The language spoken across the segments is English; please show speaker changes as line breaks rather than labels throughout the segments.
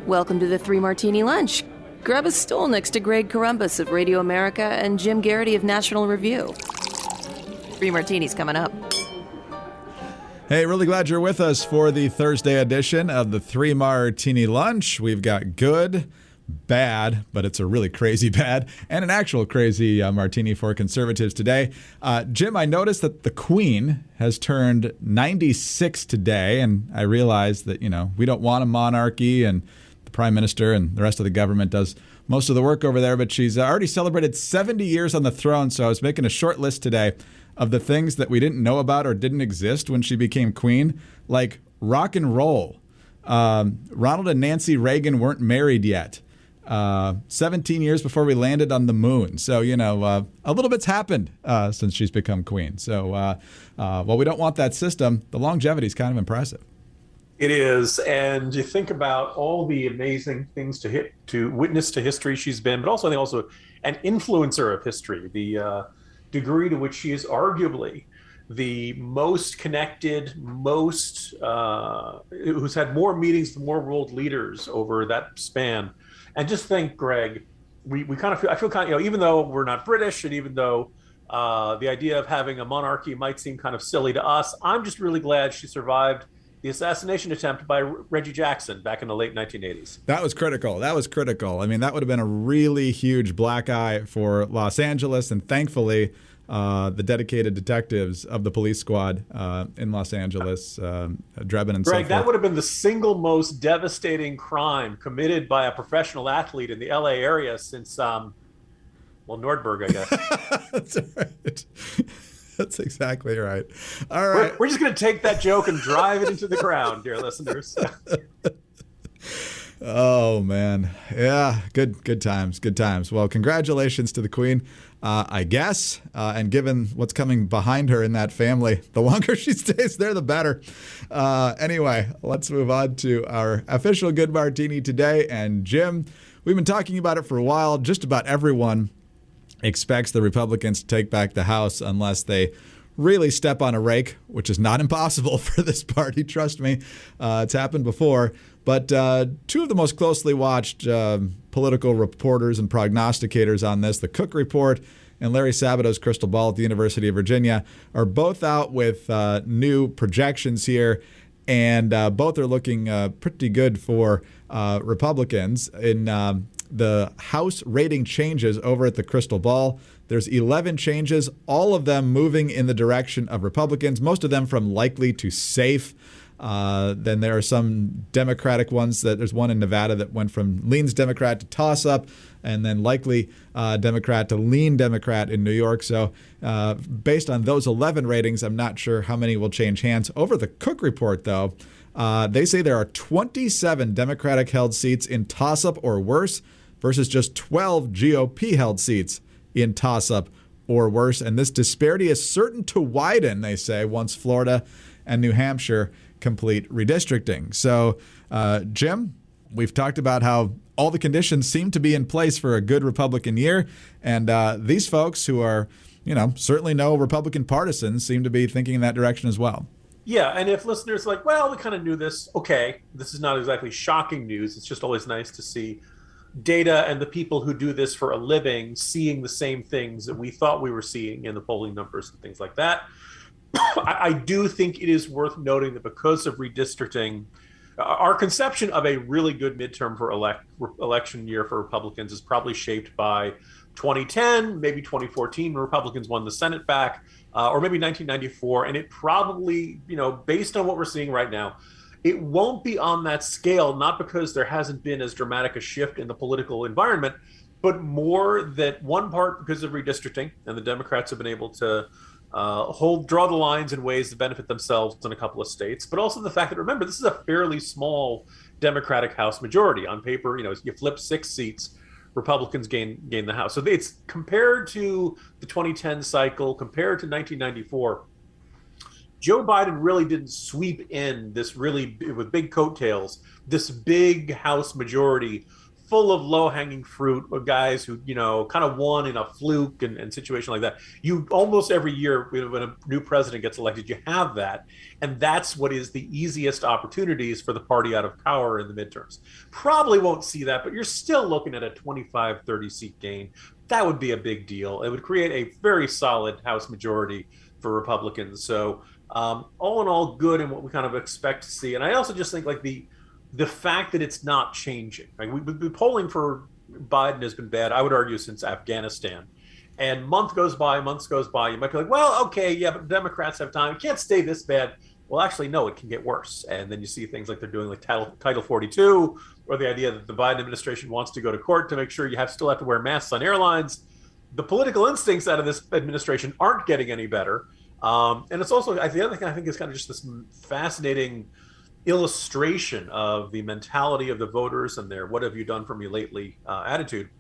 Welcome to the Three Martini Lunch. Grab a stool next to Greg Columbus of Radio America and Jim Garrity of National Review. Three Martinis coming up.
Hey, really glad you're with us for the Thursday edition of the Three Martini Lunch. We've got good, bad, but it's a really crazy bad, and an actual crazy martini for conservatives today. Jim, I noticed that the Queen has turned 96 today, and I realized that, we don't want a monarchy, and the Prime Minister and the rest of the government does most of the work over there, but she's already celebrated 70 years on the throne, so I was making a short list today of the things that we didn't know about or didn't exist when she became queen, like rock and roll. Ronald and Nancy Reagan weren't married yet. 17 years before we landed on the moon. So, a little bit's happened since she's become queen. So, while we don't want that system, the longevity is kind of impressive.
It is. And you think about all the amazing things to witness to history she's been, but also, I think also an influencer of history. The degree to which she is arguably the most connected, who's had more meetings with more world leaders over that span. And just think, Greg, we kind of feel, I feel kind of, even though we're not British, and even though the idea of having a monarchy might seem kind of silly to us, I'm just really glad she survived the assassination attempt by Reggie Jackson back in the late 1980s.
That was critical. I mean, that would have been a really huge black eye for Los Angeles, and thankfully, the dedicated detectives of the police squad in Los Angeles, Drebin and so forth.
Greg, that would have been the single most devastating crime committed by a professional athlete in the LA area since, Nordberg, I guess.
That's right. That's exactly right. All right.
We're just going to take that joke and drive it into the ground, dear listeners.
Oh, man. Yeah, good times. Well, congratulations to the Queen, I guess. And given what's coming behind her in that family, the longer she stays there, the better. Anyway, let's move on to our official Good Martini today. And Jim, we've been talking about it for a while. Just about everyone expects the Republicans to take back the House unless they really step on a rake, which is not impossible for this party. Trust me, it's happened before. But two of the most closely watched political reporters and prognosticators on this, the Cook Report and Larry Sabato's Crystal Ball at the University of Virginia, are both out with new projections here. And both are looking pretty good for Republicans. In the House rating changes over at the Crystal Ball, there's 11 changes, all of them moving in the direction of Republicans, most of them from likely to safe. Then there are some Democratic ones. There's one in Nevada that went from leans Democrat to toss-up, and then likely Democrat to lean Democrat in New York. So based on those 11 ratings, I'm not sure how many will change hands. Over the Cook Report, though, they say there are 27 Democratic-held seats in toss-up or worse versus just 12 GOP-held seats in toss-up or worse. And this disparity is certain to widen, they say, once Florida and New Hampshire complete redistricting. So, Jim, we've talked about how all the conditions seem to be in place for a good Republican year. And these folks who are, certainly no Republican partisans seem to be thinking in that direction as well.
Yeah, and if listeners are like, well, we kind of knew this, okay, this is not exactly shocking news. It's just always nice to see data and the people who do this for a living seeing the same things that we thought we were seeing in the polling numbers and things like that. I do think it is worth noting that because of redistricting, our conception of a really good midterm for election year for Republicans is probably shaped by 2010, maybe 2014, when Republicans won the Senate back, or maybe 1994. And it probably, based on what we're seeing right now, it won't be on that scale, not because there hasn't been as dramatic a shift in the political environment, but more that one part because of redistricting, and the Democrats have been able to draw the lines in ways that benefit themselves in a couple of states, but also the fact that, remember, this is a fairly small Democratic House majority. On paper, you flip 6 seats, Republicans gain the House. So it's compared to the 2010 cycle, compared to 1994, Joe Biden really didn't sweep in this really, with big coattails, this big House majority full of low-hanging fruit of guys who, kind of won in a fluke and situation like that. You almost every year when a new president gets elected, you have that. And that's what is the easiest opportunities for the party out of power in the midterms. Probably won't see that, but you're still looking at a 25, 30 seat gain. That would be a big deal. It would create a very solid House majority for Republicans. So all in all, good in what we kind of expect to see. And I also just think like the fact that it's not changing. Like we've been polling for Biden has been bad, I would argue, since Afghanistan. And months goes by, you might be like, well, okay, yeah, but Democrats have time. It can't stay this bad. Well, actually, no, it can get worse. And then you see things like they're doing like Title 42, or the idea that the Biden administration wants to go to court to make sure you still have to wear masks on airlines. The political instincts out of this administration aren't getting any better. And it's also, the other thing I think is kind of just this fascinating illustration of the mentality of the voters and their "what have you done for me lately" attitude.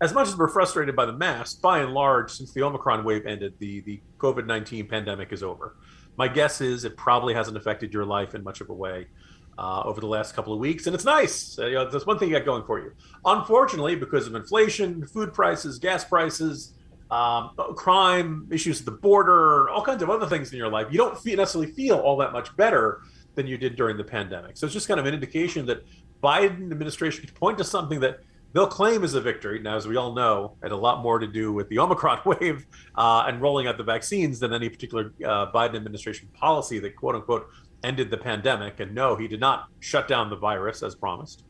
As much as we're frustrated by the mask, by and large, since the Omicron wave ended, the COVID-19 pandemic is over. My guess is it probably hasn't affected your life in much of a way over the last couple of weeks, and it's nice. That's one thing you got going for you. Unfortunately, because of inflation, food prices, gas prices, crime, issues at the border, all kinds of other things in your life, you don't necessarily feel all that much better than you did during the pandemic. So it's just kind of an indication that Biden administration can point to something that they'll claim is a victory. Now, as we all know, it had a lot more to do with the Omicron wave and rolling out the vaccines than any particular Biden administration policy that, quote unquote, ended the pandemic. And no, he did not shut down the virus as promised.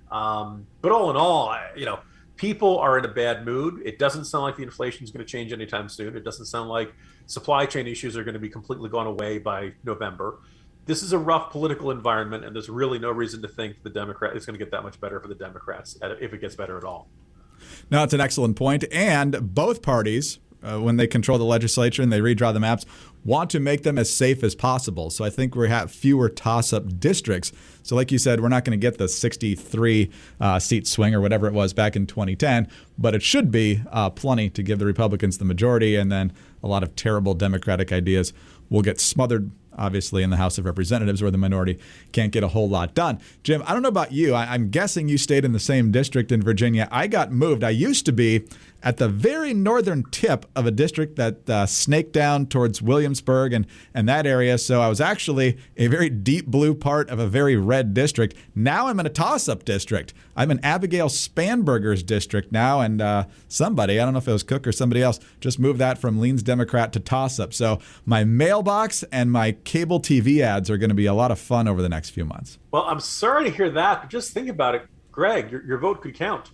But all in all, people are in a bad mood. It doesn't sound like the inflation is going to change anytime soon. It doesn't sound like supply chain issues are going to be completely gone away by November. This is a rough political environment, and there's really no reason to think the Democrat is going to get that much better for the Democrats, if it gets better at all.
No, it's an excellent point. And both parties, when they control the legislature and they redraw the maps, want to make them as safe as possible. So I think we have fewer toss-up districts. So like you said, we're not going to get the 63 seat swing or whatever it was back in 2010, but it should be plenty to give the Republicans the majority, and then a lot of terrible Democratic ideas will get smothered, obviously, in the House of Representatives, where the minority can't get a whole lot done. Jim, I don't know about you. I'm guessing you stayed in the same district in Virginia. I got moved. I used to be at the very northern tip of a district that snaked down towards Williamsburg and that area. So I was actually a very deep blue part of a very red district. Now I'm in a toss-up district. I'm in Abigail Spanberger's district now, and somebody, I don't know if it was Cook or somebody else, just moved that from Leans Democrat to toss-up. So my mailbox and my cable TV ads are going to be a lot of fun over the next few months.
Well, I'm sorry to hear that, but just think about it. Greg, your vote could count.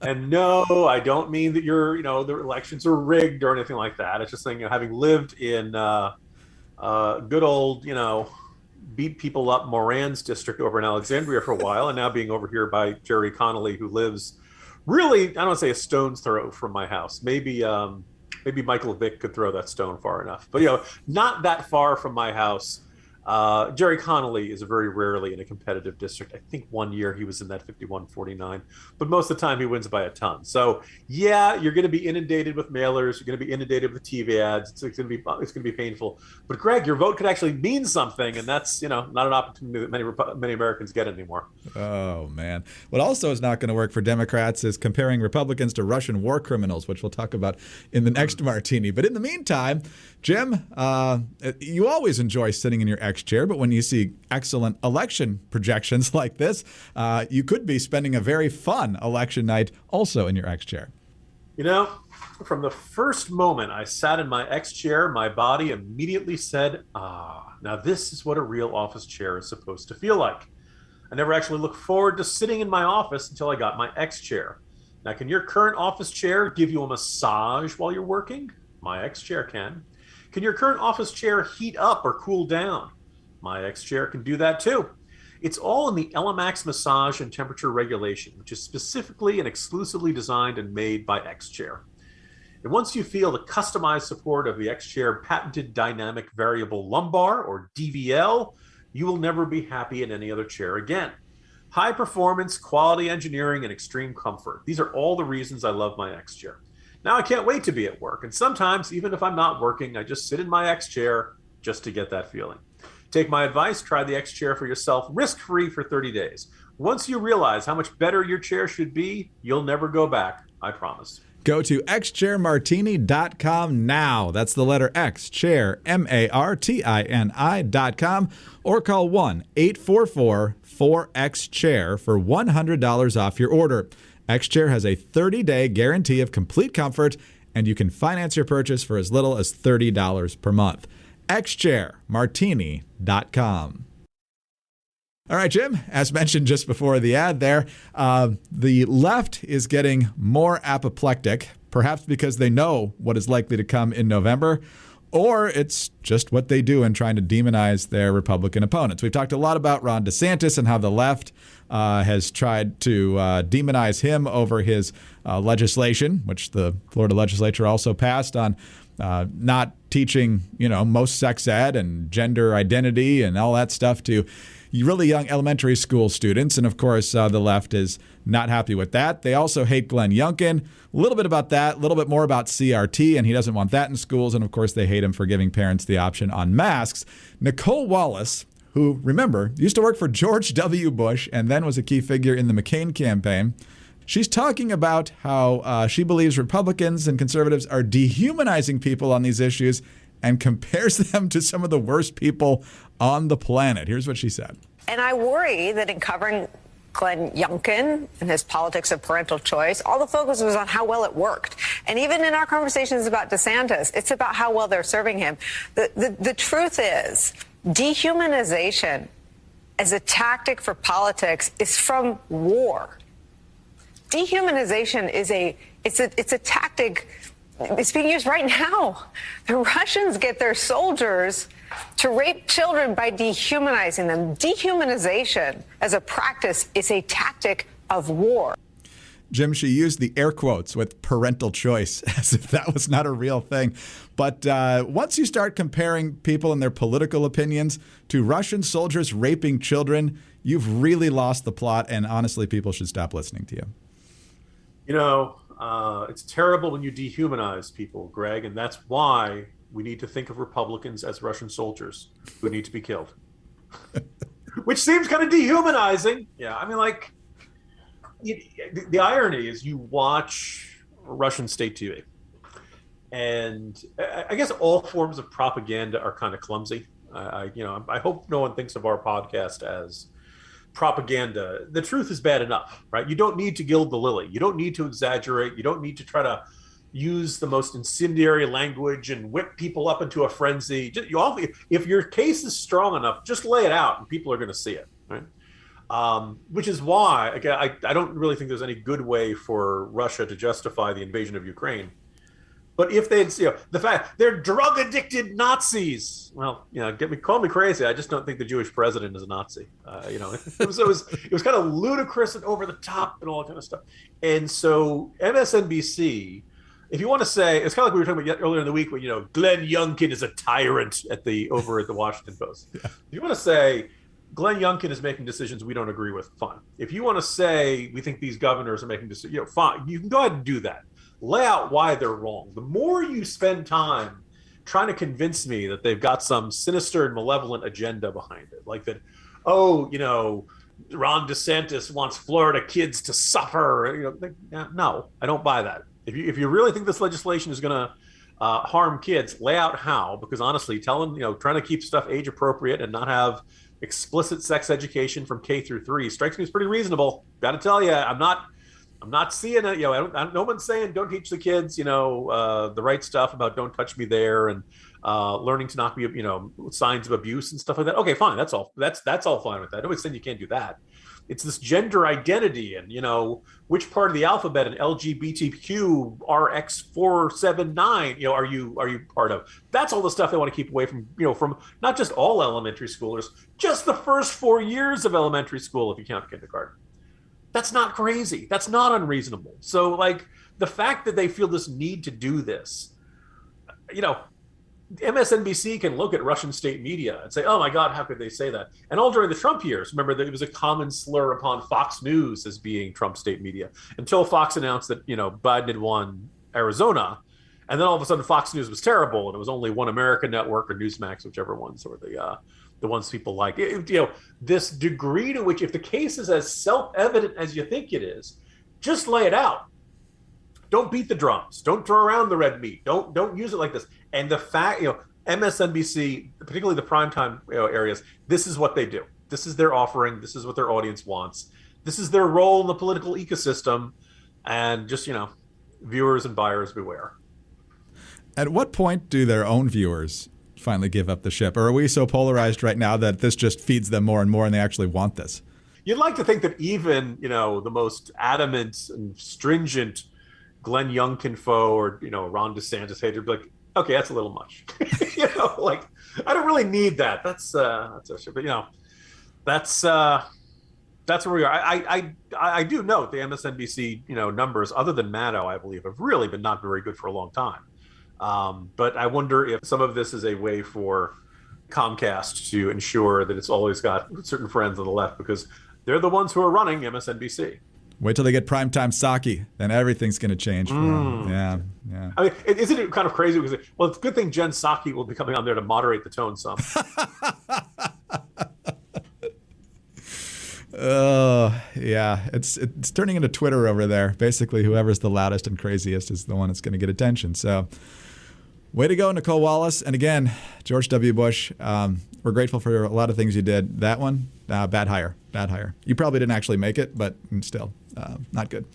And no, I don't mean that the elections are rigged or anything like that. It's just saying, having lived in good old, beat people up Moran's district over in Alexandria for a while, and now being over here by Jerry Connolly, who lives really, I don't want to say a stone's throw from my house. Maybe Michael Vick could throw that stone far enough, but not that far from my house. Jerry Connolly is very rarely in a competitive district. I think one year he was in that 51-49, but most of the time he wins by a ton. So yeah, you're going to be inundated with mailers. You're going to be inundated with TV ads. It's going to be painful. But Greg, your vote could actually mean something, and that's not an opportunity that many Americans get anymore.
Oh man! What also is not going to work for Democrats is comparing Republicans to Russian war criminals, which we'll talk about in the next martini. But in the meantime, Jim, you always enjoy sitting in your XChair, but when you see excellent election projections like this, you could be spending a very fun election night also in your XChair.
From the first moment I sat in my XChair, my body immediately said, now this is what a real office chair is supposed to feel like. I never actually looked forward to sitting in my office until I got my XChair. Now, can your current office chair give you a massage while you're working? My XChair can. Can your current office chair heat up or cool down? My XChair can do that too. It's all in the Elemax massage and temperature regulation, which is specifically and exclusively designed and made by XChair. And once you feel the customized support of the XChair patented dynamic variable lumbar, or DVL, you will never be happy in any other chair again. High performance, quality engineering, and extreme comfort. These are all the reasons I love my XChair. Now I can't wait to be at work, and sometimes, even if I'm not working, I just sit in my XChair just to get that feeling. Take my advice, try the XChair for yourself, risk-free for 30 days. Once you realize how much better your chair should be, you'll never go back. I promise.
Go to XChairMartini.com now. That's the letter X, chair, MARTINI.com, or call 1-844-4XChair for $100 off your order. XChair has a 30-day guarantee of complete comfort, and you can finance your purchase for as little as $30 per month. XChairMartini.com. All right, Jim, as mentioned just before the ad there, the left is getting more apoplectic, perhaps because they know what is likely to come in November, or it's just what they do in trying to demonize their Republican opponents. We've talked a lot about Ron DeSantis and how the left has tried to demonize him over his legislation, which the Florida legislature also passed on not teaching, most sex ed and gender identity and all that stuff to really young elementary school students. And of course, the left is not happy with that. They also hate Glenn Youngkin. A little bit about that, a little bit more about CRT, and he doesn't want that in schools. And of course, they hate him for giving parents the option on masks. Nicole Wallace, who, remember, used to work for George W. Bush and then was a key figure in the McCain campaign. She's talking about how she believes Republicans and conservatives are dehumanizing people on these issues and compares them to some of the worst people on the planet. Here's what she said.
And I worry that in covering Glenn Youngkin and his politics of parental choice, all the focus was on how well it worked. And even in our conversations about DeSantis, it's about how well they're serving him. The truth is, dehumanization as a tactic for politics is from war. Dehumanization is a tactic. It's being used right now. The Russians get their soldiers to rape children by dehumanizing them. Dehumanization as a practice is a tactic of war.
Jim, she used the air quotes with parental choice as if that was not a real thing. But once you start comparing people and their political opinions to Russian soldiers raping children, you've really lost the plot. And honestly, people should stop listening to you.
It's terrible when you dehumanize people, Greg, and that's why we need to think of Republicans as Russian soldiers who need to be killed. Which seems kind of dehumanizing. Yeah, I mean, the irony is you watch Russian state TV, and I guess all forms of propaganda are kind of clumsy. I hope no one thinks of our podcast as propaganda. The truth is bad enough, right? You don't need to gild the lily. You don't need to exaggerate. You don't need to try to use the most incendiary language and whip people up into a frenzy. If your case is strong enough, just lay it out and people are going to see it, right? Which is why, again, I don't really think there's any good way for Russia to justify the invasion of Ukraine. But if they'd, the fact they're drug addicted Nazis, well, call me crazy. I just don't think the Jewish president is a Nazi. It was kind of ludicrous and over the top and all that kind of stuff. And so MSNBC, if you want to say, it's kind of like we were talking about earlier in the week when, Glenn Youngkin is a tyrant over at the Washington Post. Yeah. If you want to say Glenn Youngkin is making decisions we don't agree with, fine. If you want to say we think these governors are making decisions, fine. You can go ahead and do that. Lay out why they're wrong. The more you spend time trying to convince me that they've got some sinister and malevolent agenda behind it, like that, Ron DeSantis wants Florida kids to suffer. No, I don't buy that. If you really think this legislation is going to harm kids, lay out how. Because honestly, tell them, trying to keep stuff age appropriate and not have explicit sex education from K through 3 strikes me as pretty reasonable. Got to tell you, I'm not seeing it. No one's saying don't teach the kids, the right stuff about don't touch me there and learning to not be, signs of abuse and stuff like that. Okay, fine. That's all. That's all fine with that. Nobody's saying you can't do that. It's this gender identity and, which part of the alphabet and LGBTQ RX479, are you part of? That's all the stuff they want to keep away from, from not just all elementary schoolers, just the first 4 years of elementary school, if you count kindergarten. That's not crazy. That's not unreasonable. So, the fact that they feel this need to do this, MSNBC can look at Russian state media and say, oh my God, how could they say that? And all during the Trump years, remember that it was a common slur upon Fox News as being Trump state media until Fox announced that, Biden had won Arizona. And then all of a sudden Fox News was terrible. And it was only One American Network or Newsmax, whichever ones were the ones people like. This degree to which, if the case is as self-evident as you think it is, just lay it out. Don't beat the drums. Don't throw around the red meat. Don't use it like this. And the fact, MSNBC, particularly the primetime areas, this is what they do. This is their offering. This is what their audience wants. This is their role in the political ecosystem. And just, viewers and buyers beware.
At what point do their own viewers finally give up the ship? Or are we so polarized right now that this just feeds them more and more and they actually want this?
You'd like to think that even, the most adamant and stringent Glenn Youngkin foe or, Ron DeSantis hater would be like, okay, that's a little much. I don't really need that. That's but that's where we are. I do note the MSNBC, numbers, other than Maddow, I believe, have really been not very good for a long time. But I wonder if some of this is a way for Comcast to ensure that it's always got certain friends on the left, because they're the ones who are running MSNBC.
Wait till they get primetime Psaki, then everything's going to change for them. Yeah.
I mean, isn't it kind of crazy? Because, it's a good thing Jen Psaki will be coming on there to moderate the tone some.
Yeah, it's turning into Twitter over there. Basically, whoever's the loudest and craziest is the one that's going to get attention. So, way to go, Nicole Wallace. And again, George W. Bush, we're grateful for a lot of things you did. That one, bad hire. You probably didn't actually make it, but still, not good.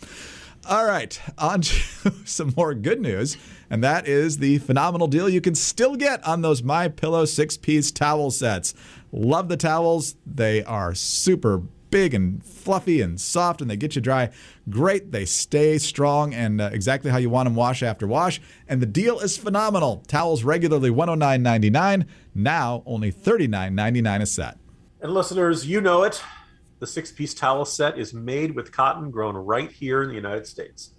All right, on to some more good news, and that is the phenomenal deal you can still get on those MyPillow 6-piece towel sets. Love the towels. They are super big and fluffy and soft, and they get you dry. Great. They stay strong and exactly how you want them wash after wash. And the deal is phenomenal. Towels regularly $109.99, now only $39.99 a set.
And listeners, you know it. The 6-piece towel set is made with cotton grown right here in the United States.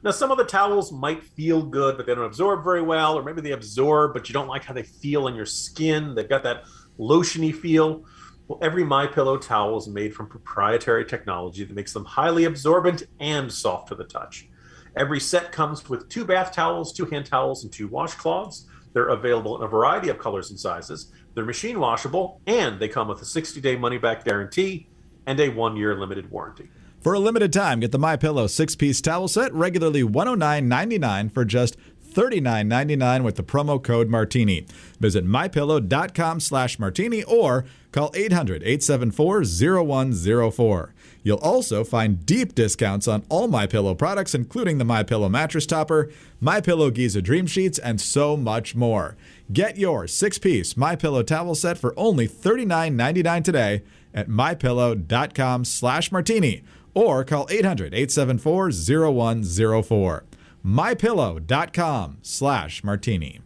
Now, some of the towels might feel good, but they don't absorb very well, or maybe they absorb, but you don't like how they feel on your skin. They've got that lotiony feel. Well, every MyPillow towel is made from proprietary technology that makes them highly absorbent and soft to the touch. Every set comes with 2 bath towels, 2 hand towels, and 2 washcloths. They're available in a variety of colors and sizes. They're machine washable, and they come with a 60-day money-back guarantee and a 1-year limited warranty.
For a limited time, get the MyPillow 6-piece towel set, regularly $109.99 for just $39.99 with the promo code Martini. Visit mypillow.com/martini or call 800-874-0104. You'll also find deep discounts on all MyPillow products, including the MyPillow mattress topper, MyPillow Giza Dream Sheets, and so much more. Get your 6-piece MyPillow towel set for only $39.99 today at mypillow.com/martini or call 800-874-0104. mypillow.com/martini.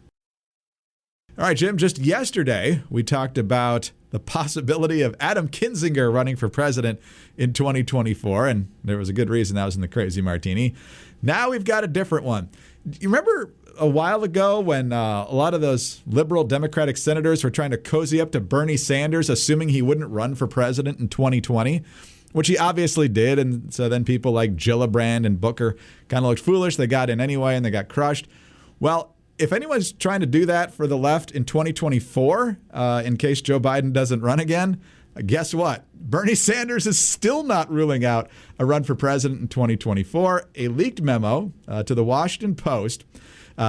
All right, Jim, just yesterday we talked about the possibility of Adam Kinzinger running for president in 2024, and there was a good reason that was in the Crazy Martini. Now we've got a different one. You remember a while ago when a lot of those liberal Democratic senators were trying to cozy up to Bernie Sanders, assuming he wouldn't run for president in 2020, which he obviously did. And so then people like Gillibrand and Booker kind of looked foolish. They got in anyway and they got crushed. Well, if anyone's trying to do that for the left in 2024, in case Joe Biden doesn't run again, guess what? Bernie Sanders is still not ruling out a run for president in 2024. A leaked memo to the Washington Post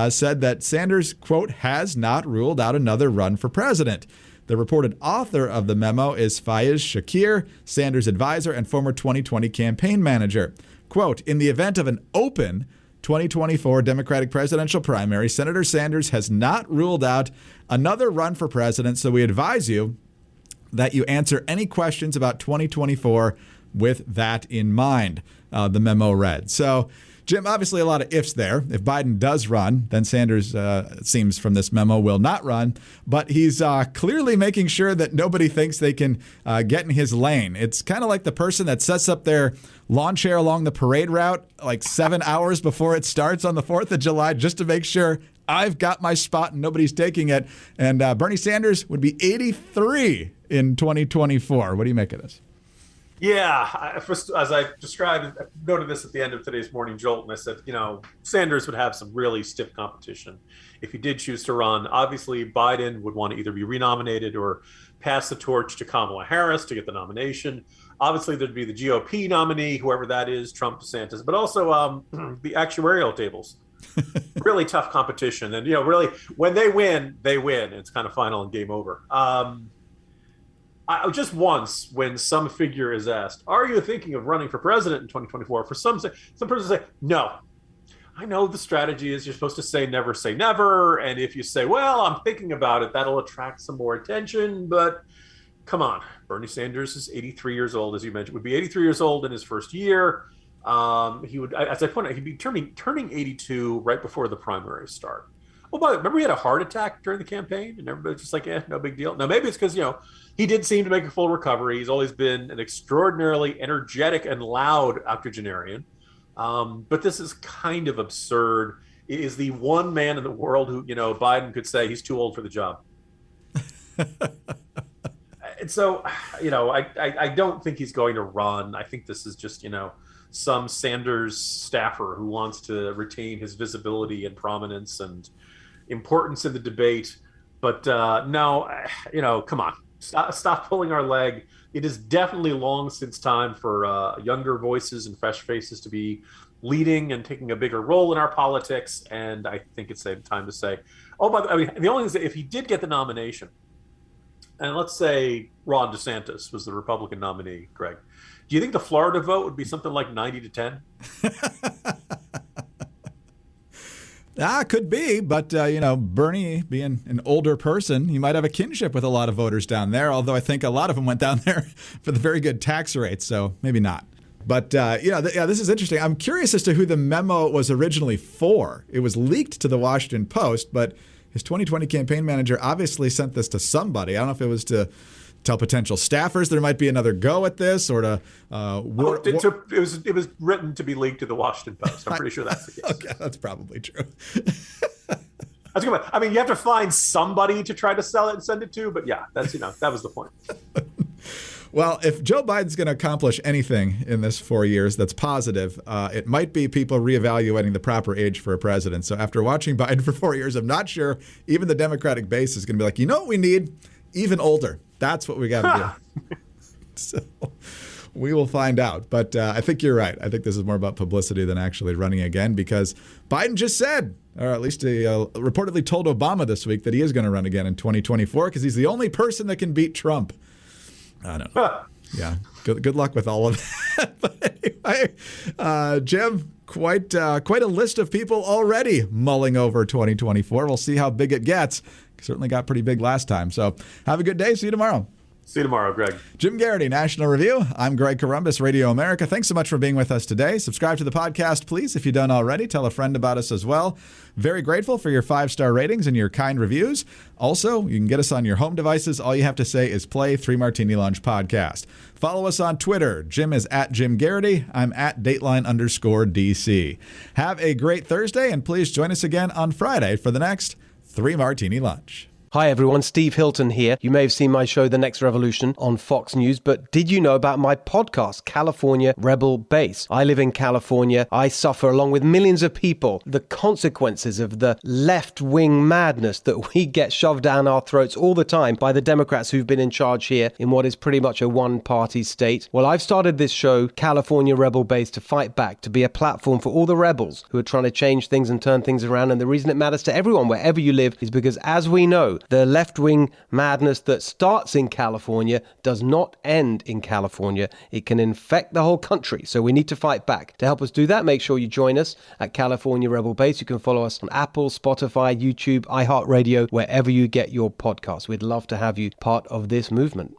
said that Sanders, quote, has not ruled out another run for president. The reported author of the memo is Fayez Shakir, Sanders' advisor and former 2020 campaign manager. Quote, in the event of an open 2024 Democratic presidential primary, Senator Sanders has not ruled out another run for president, so we advise you that you answer any questions about 2024 with that in mind, the memo read. So, Jim, obviously a lot of ifs there. If Biden does run, then Sanders, it seems from this memo, will not run. But he's clearly making sure that nobody thinks they can get in his lane. It's kind of like the person that sets up their lawn chair along the parade route like 7 hours before it starts on the 4th of July just to make sure I've got my spot and nobody's taking it. And Bernie Sanders would be 83 in 2024. What do you make of this?
Yeah, as I described, I noted this at the end of today's Morning Jolt, and I said, Sanders would have some really stiff competition if he did choose to run. Obviously, Biden would want to either be renominated or pass the torch to Kamala Harris to get the nomination. Obviously, there'd be the GOP nominee, whoever that is, Trump, DeSantis, but also the actuarial tables. Really tough competition. And, really, when they win, they win. It's kind of final and game over. Just once, when some figure is asked, are you thinking of running for president in 2024? For some person say, no. I know the strategy is you're supposed to say never. And if you say, well, I'm thinking about it, that'll attract some more attention. But come on, Bernie Sanders is 83 years old, as you mentioned, would be 83 years old in his first year. He would, as I pointed out, he'd be turning 82 right before the primaries start. Oh, by the way, remember he had a heart attack during the campaign, and everybody's just like, no big deal. Now, maybe it's because, he did seem to make a full recovery. He's always been an extraordinarily energetic and loud octogenarian. But this is kind of absurd. He is the one man in the world who, Biden could say he's too old for the job. And so, I don't think he's going to run. I think this is just, some Sanders staffer who wants to retain his visibility and prominence and importance in the debate. But no, come on, stop pulling our leg. It is definitely long since time for younger voices and fresh faces to be leading and taking a bigger role in our politics. And I think it's time to say, the only thing is that if he did get the nomination, and let's say Ron DeSantis was the Republican nominee, Greg, do you think the Florida vote would be something like 90-10?
Could be, but, Bernie being an older person, he might have a kinship with a lot of voters down there, although I think a lot of them went down there for the very good tax rates, so maybe not. But, this is interesting. I'm curious as to who the memo was originally for. It was leaked to the Washington Post, but his 2020 campaign manager obviously sent this to somebody. I don't know if it was to tell potential staffers there might be another go at this, or to
it was written to be leaked to the Washington Post. I'm pretty sure that's the case.
Okay, that's probably true.
That's good. I mean, you have to find somebody to try to sell it and send it to, but yeah, that's that was the point.
Well, if Joe Biden's going to accomplish anything in this 4 years that's positive, it might be people reevaluating the proper age for a president. So after watching Biden for 4 years, I'm not sure even the Democratic base is going to be like, you know what we need? Even older. That's what we got to do. So we will find out. But I think you're right. I think this is more about publicity than actually running again, because Biden just said, or at least he reportedly told Obama this week, that he is going to run again in 2024 because he's the only person that can beat Trump. I don't know. Yeah. Good luck with all of that. But anyway, Jim, quite a list of people already mulling over 2024. We'll see how big it gets. Certainly got pretty big last time. So have a good day. See you tomorrow.
See you tomorrow, Greg.
Jim Garrity, National Review. I'm Greg Corombos, Radio America. Thanks so much for being with us today. Subscribe to the podcast, please, if you don't already. Tell a friend about us as well. Very grateful for your 5-star ratings and your kind reviews. Also, you can get us on your home devices. All you have to say is play 3 Martini Lunch podcast. Follow us on Twitter. Jim is at Jim Garrity. I'm at Dateline_DC. Have a great Thursday, and please join us again on Friday for the next 3 Martini Lunch.
Hi everyone, Steve Hilton here. You may have seen my show The Next Revolution on Fox News, but did you know about my podcast, California Rebel Base? I live in California. I suffer, along with millions of people, the consequences of the left-wing madness that we get shoved down our throats all the time by the Democrats who've been in charge here in what is pretty much a one-party state. Well, I've started this show, California Rebel Base, to fight back, to be a platform for all the rebels who are trying to change things and turn things around. And the reason it matters to everyone, wherever you live, is because, as we know, the left-wing madness that starts in California does not end in California. It can infect the whole country. So we need to fight back. To help us do that, make sure you join us at California Rebel Base. You can follow us on Apple, Spotify, YouTube, iHeartRadio, wherever you get your podcasts. We'd love to have you part of this movement.